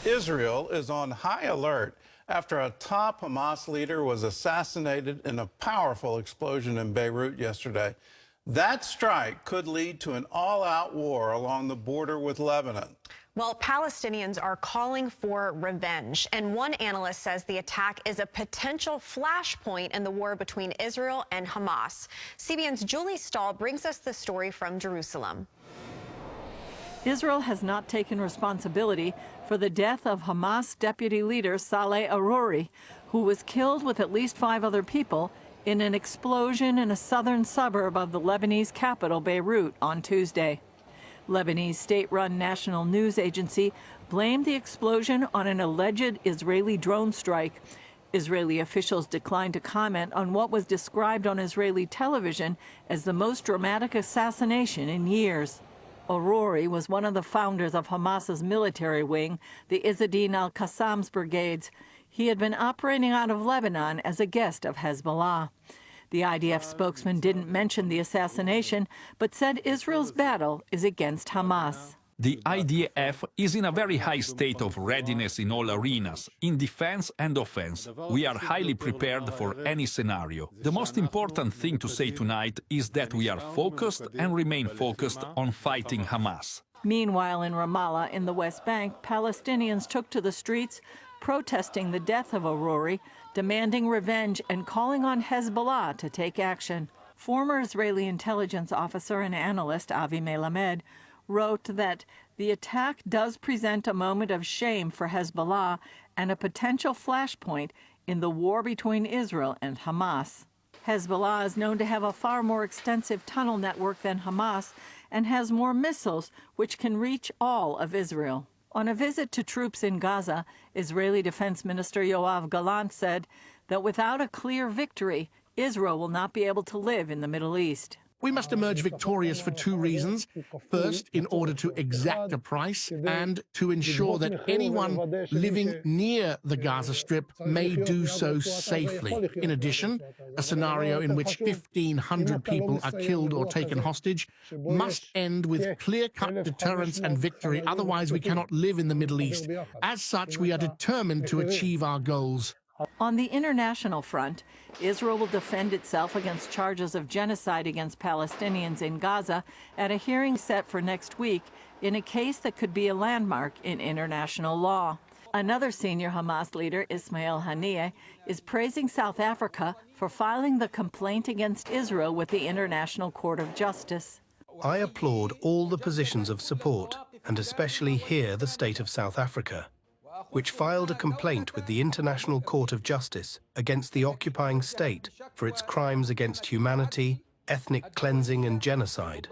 Israel is on high alert after a top Hamas leader was assassinated in a powerful explosion in Beirut yesterday. That strike could lead to an all-out war along the border with Lebanon. Well, Palestinians are calling for revenge, and one analyst says the attack is a potential flashpoint in the war between Israel and Hamas. CBN's Julie Stahl brings us the story from Jerusalem. Israel has not taken responsibility for the death of Hamas deputy leader Saleh Aruri, who was killed with at least 5 other people in an explosion in a southern suburb of the Lebanese capital, Beirut, on Tuesday. Lebanese state-run national news agency blamed the explosion on an alleged Israeli drone strike. Israeli officials declined to comment on what was described on Israeli television as the most dramatic assassination in years. Aruri was one of the founders of Hamas's military wing, the Izzadin al-Qassam's brigades. He had been operating out of Lebanon as a guest of Hezbollah. The IDF spokesman didn't mention the assassination, but said Israel's battle is against Hamas. The IDF is in a very high state of readiness in all arenas, in defense and offense. We are highly prepared for any scenario. The most important thing to say tonight is that we are focused and remain focused on fighting Hamas. Meanwhile, in Ramallah, in the West Bank, Palestinians took to the streets protesting the death of Aruri, demanding revenge and calling on Hezbollah to take action. Former Israeli intelligence officer and analyst Avi Melamed wrote that the attack does present a moment of shame for Hezbollah and a potential flashpoint in the war between Israel and Hamas. Hezbollah is known to have a far more extensive tunnel network than Hamas and has more missiles which can reach all of Israel. On a visit to troops in Gaza, Israeli Defense Minister Yoav Gallant said that without a clear victory, Israel will not be able to live in the Middle East. We must emerge victorious for 2 reasons. First, in order to exact a price and to ensure that anyone living near the Gaza Strip may do so safely. In addition, a scenario in which 1,500 people are killed or taken hostage must end with clear-cut deterrence and victory. Otherwise, we cannot live in the Middle East. As such, we are determined to achieve our goals. On the international front, Israel will defend itself against charges of genocide against Palestinians in Gaza at a hearing set for next week in a case that could be a landmark in international law. Another senior Hamas leader, Ismail Haniyeh, is praising South Africa for filing the complaint against Israel with the International Court of Justice. I applaud all the positions of support, and especially here the state of South Africa, which filed a complaint with the International Court of Justice against the occupying state for its crimes against humanity, ethnic cleansing and genocide.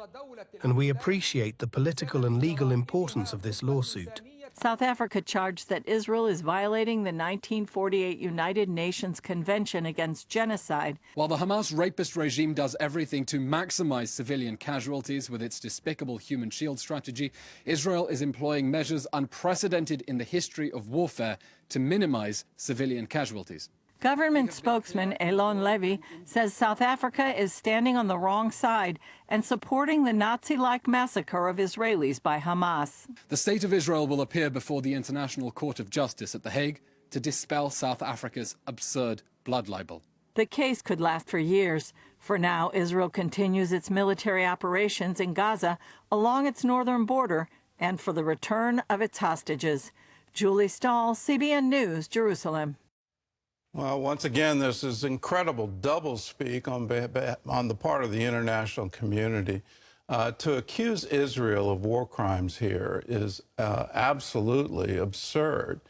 And we appreciate the political and legal importance of this lawsuit. South Africa charged that Israel is violating the 1948 United Nations Convention Against Genocide. While the Hamas rapist regime does everything to maximize civilian casualties with its despicable human shield strategy, Israel is employing measures unprecedented in the history of warfare to minimize civilian casualties. Government spokesman Elon Levy says South Africa is standing on the wrong side and supporting the Nazi-like massacre of Israelis by Hamas. The state of Israel will appear before the International Court of Justice at The Hague to dispel South Africa's absurd blood libel. The case could last for years. For now, Israel continues its military operations in Gaza along its northern border and for the return of its hostages. Julie Stahl, CBN News, Jerusalem. Well, once again, this is incredible doublespeak on the part of the international community. To accuse Israel of war crimes here is absolutely absurd.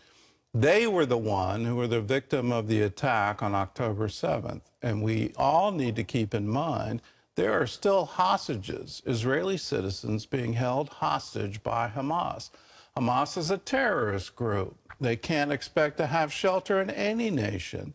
They were the one who were the victim of the attack on October 7th. And we all need to keep in mind there are still hostages, Israeli citizens being held hostage by Hamas. Hamas is a terrorist group. They can't expect to have shelter in any nation.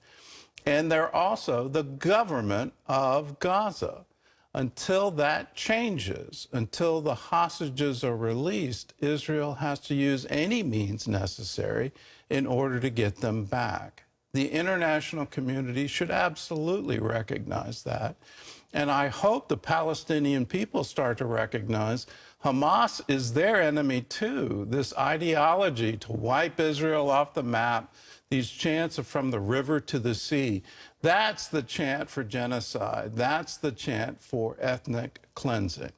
And they're also the government of Gaza. Until that changes, until the hostages are released, Israel has to use any means necessary in order to get them back. The international community should absolutely recognize that. And I hope the Palestinian people start to recognize Hamas is their enemy too. This ideology to wipe Israel off the map, these chants of from the river to the sea, that's the chant for genocide. That's the chant for ethnic cleansing.